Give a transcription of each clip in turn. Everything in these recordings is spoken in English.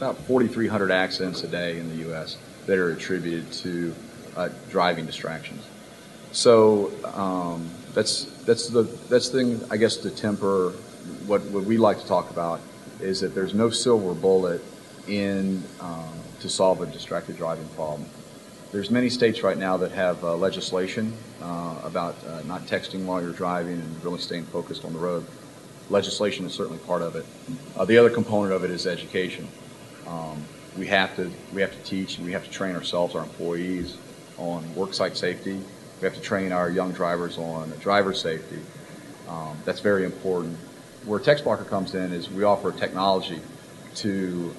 about 4,300 accidents a day in the U.S. that are attributed to driving distractions. So that's the thing, I guess, to temper what we like to talk about is that there's no silver bullet in to solve a distracted driving problem. There's many states right now that have legislation about not texting while you're driving and really staying focused on the road. Legislation is certainly part of it. The other component of it is education. We have to teach and we have to train ourselves, our employees, on worksite safety. We have to train our young drivers on driver safety. That's very important. Where TextBlocker comes in is we offer technology to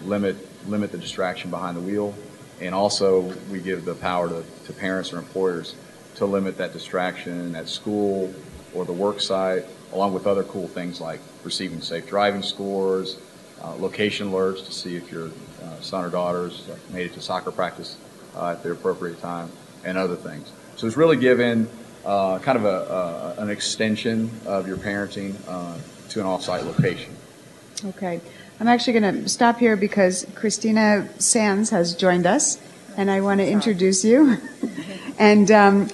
limit the distraction behind the wheel, and also we give the power to parents or employers to limit that distraction at school or the work site, along with other cool things like receiving safe driving scores, location alerts to see if your son or daughter's made it to soccer practice at the appropriate time, and other things. So it's really given kind of an extension of your parenting to an off-site location. Okay. I'm actually going to stop here because Cristina Sanz has joined us, and I want to introduce you. And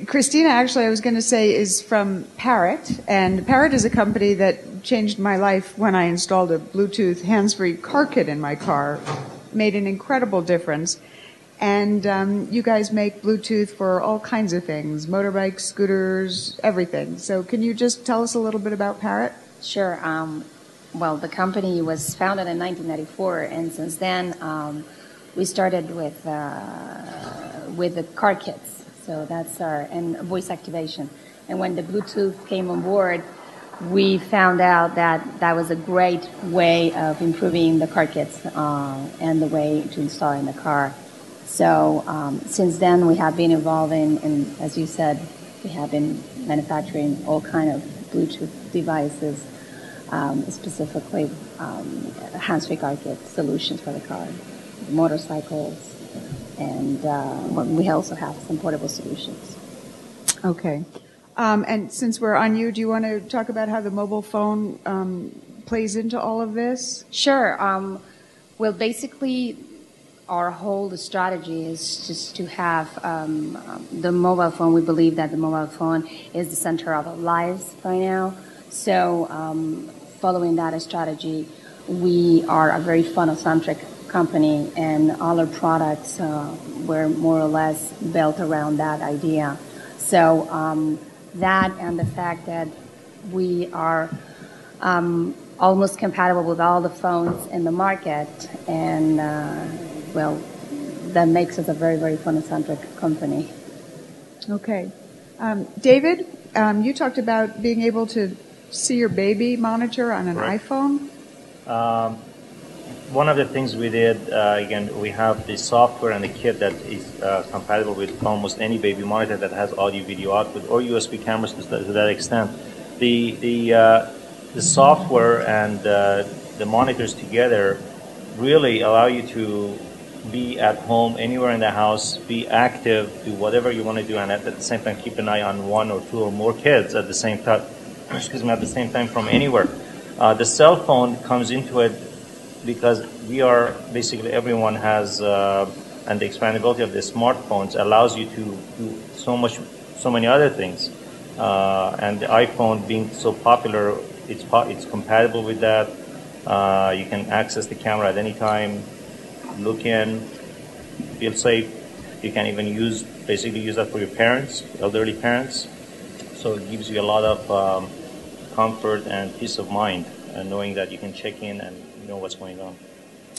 Cristina, actually, I was going to say, is from Parrot, and Parrot is a company that changed my life when I installed a Bluetooth hands-free car kit in my car. Made an incredible difference. And you guys make Bluetooth for all kinds of things, motorbikes, scooters, everything. So can you just tell us a little bit about Parrot? Sure. Well, the company was founded in 1994, and since then we started with the car kits. So that's and voice activation. And when the Bluetooth came on board, we found out that that was a great way of improving the car kits and the way to install in the car. So since then, we have been evolving, and as you said, we have been manufacturing all kind of Bluetooth devices, specifically hands-free car kit solutions for the car, motorcycles, and we also have some portable solutions. Okay. And since we're on you, do you want to talk about how the mobile phone plays into all of this? Sure. Well, basically, our whole strategy is just to have the mobile phone. We believe that the mobile phone is the center of our lives right now. So following that strategy, we are a very funnel-centric company, and all our products were more or less built around that idea. So that and the fact that we are almost compatible with all the phones in the market, and well, that makes us a very, very phone-centric company. Okay. David, you talked about being able to see your baby monitor on an iPhone. One of the things we did, again, we have the software and the kit that is compatible with almost any baby monitor that has audio-video output or USB cameras to that extent. The software and the monitors together really allow you to be at home, anywhere in the house, be active, do whatever you want to do, and at the same time keep an eye on one or two or more kids at the same time. At the same time from anywhere. The cell phone comes into it because we are basically everyone has, and the expandability of the smartphones allows you to do so many other things. And the iPhone being so popular, it's compatible with that. You can access the camera at any time, look in, feel safe. You can even basically use that for your parents, elderly parents. So it gives you a lot of comfort and peace of mind, knowing that you can check in and know what's going on.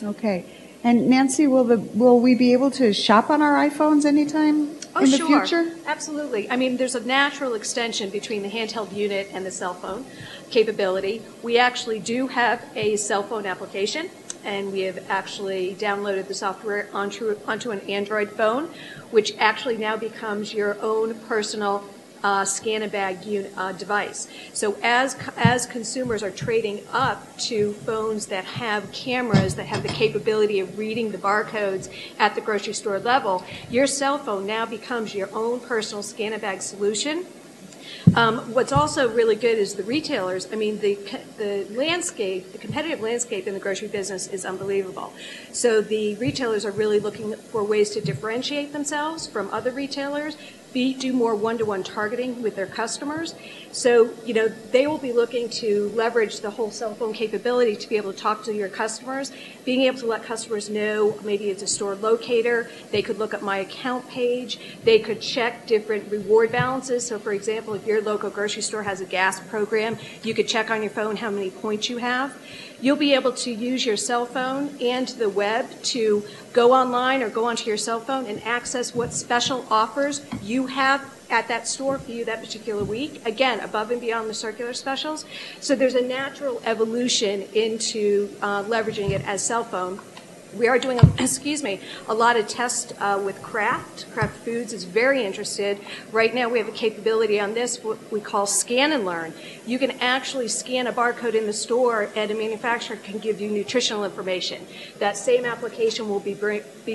Okay. And Nancy, will we be able to shop on our iPhones anytime in the future? Absolutely. I mean, there's a natural extension between the handheld unit and the cell phone capability. We actually do have a cell phone application, and we have actually downloaded the software onto an Android phone, which actually now becomes your own personal scan-a-bag device. So as consumers are trading up to phones that have cameras that have the capability of reading the barcodes at the grocery store level, your cell phone now becomes your own personal scan-a-bag solution What's also really good is the retailers. I mean, the landscape, the competitive landscape in the grocery business is unbelievable. So the retailers are really looking for ways to differentiate themselves from other retailers, do more one-to-one targeting with their customers. So, they will be looking to leverage the whole cell phone capability to be able to talk to your customers, being able to let customers know maybe it's a store locator. They could look at my account page. They could check different reward balances. So, for example, if your local grocery store has a gas program, you could check on your phone how many points you have. You'll be able to use your cell phone and the web to go online or go onto your cell phone and access what special offers you have at that store for you that particular week, again, above and beyond the circular specials. So there's a natural evolution into leveraging it as cell phone. We are doing, a lot of tests with Kraft. Kraft Foods is very interested. Right now we have a capability on this, what we call scan and learn. You can actually scan a barcode in the store and a manufacturer can give you nutritional information. That same application will be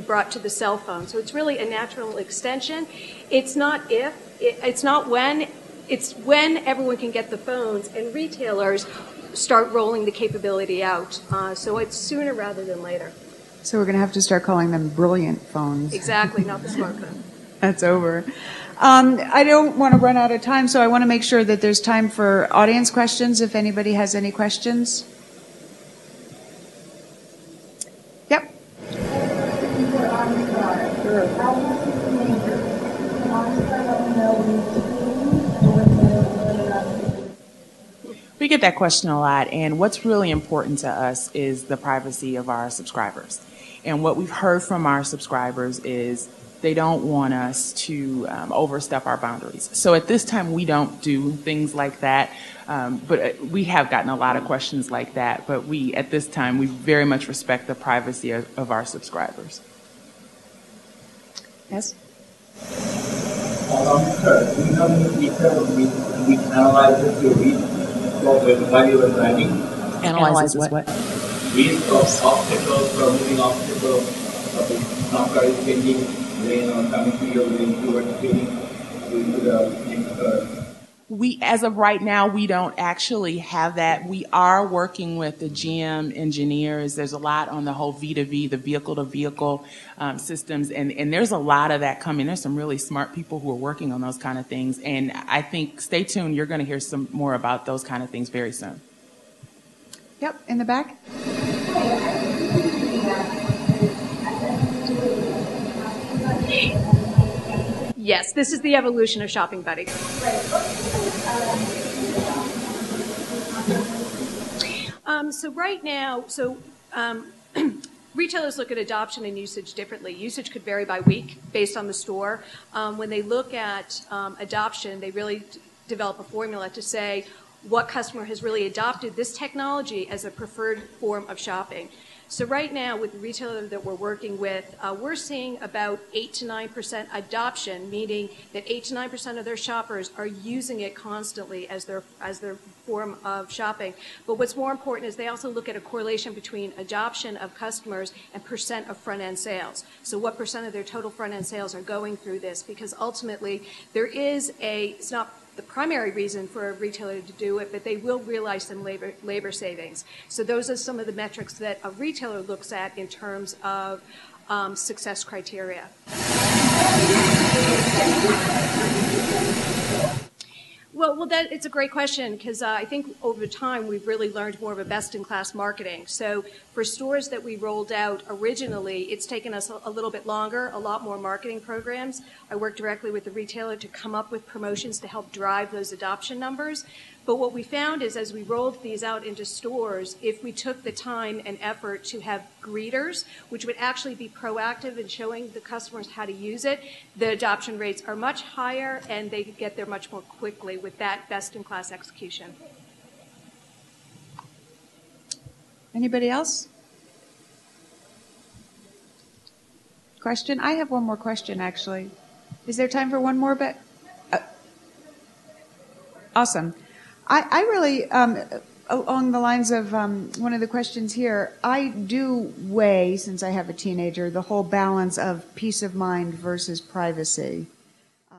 brought to the cell phone. So it's really a natural extension. It's not if, it's not when, it's when everyone can get the phones and retailers start rolling the capability out. So it's sooner rather than later. So we're going to have to start calling them brilliant phones. Exactly, not the smartphone. That's over. I don't want to run out of time, so I want to make sure that there's time for audience questions if anybody has any questions. Yep. We get that question a lot, and what's really important to us is the privacy of our subscribers. And what we've heard from our subscribers is they don't want us to overstep our boundaries. So at this time, we don't do things like that, but we have gotten a lot of questions like that. But at this time, we very much respect the privacy of our subscribers. Yes? Do you have any feature which analyzes your reach while you were driving? Analyzes what? Reach of obstacles, or moving obstacles, some car is changing lane or coming to your lane, you are speeding into the next car. As of right now, we don't actually have that. We are working with the GM engineers. There's a lot on the whole V2V, the vehicle-to-vehicle systems, and there's a lot of that coming. There's some really smart people who are working on those kind of things, and I think, stay tuned, you're going to hear some more about those kind of things very soon. Yep, in the back. Yes, this is the evolution of Shopping Buddy. So right now, retailers look at adoption and usage differently. Usage could vary by week based on the store. When they look at adoption, they really develop a formula to say what customer has really adopted this technology as a preferred form of shopping. So right now, with the retailer that we're working with, we're seeing about 8 to 9% adoption, meaning that 8 to 9% of their shoppers are using it constantly as their form of shopping. But what's more important is they also look at a correlation between adoption of customers and percent of front-end sales. So what percent of their total front-end sales are going through this? Because ultimately, there is it's not the primary reason for a retailer to do it, but they will realize some labor savings. So those are some of the metrics that a retailer looks at in terms of success criteria. Well, it's a great question because I think over time we've really learned more of a best-in-class marketing. So for stores that we rolled out originally, it's taken us a little bit longer, a lot more marketing programs. I worked directly with the retailer to come up with promotions to help drive those adoption numbers. But what we found is as we rolled these out into stores, if we took the time and effort to have greeters, which would actually be proactive in showing the customers how to use it, the adoption rates are much higher and they get there much more quickly with that best-in-class execution. Anybody else? Question? I have one more question, actually. Is there time for one more? Awesome. I really, along the lines of one of the questions here, I do weigh, since I have a teenager, the whole balance of peace of mind versus privacy.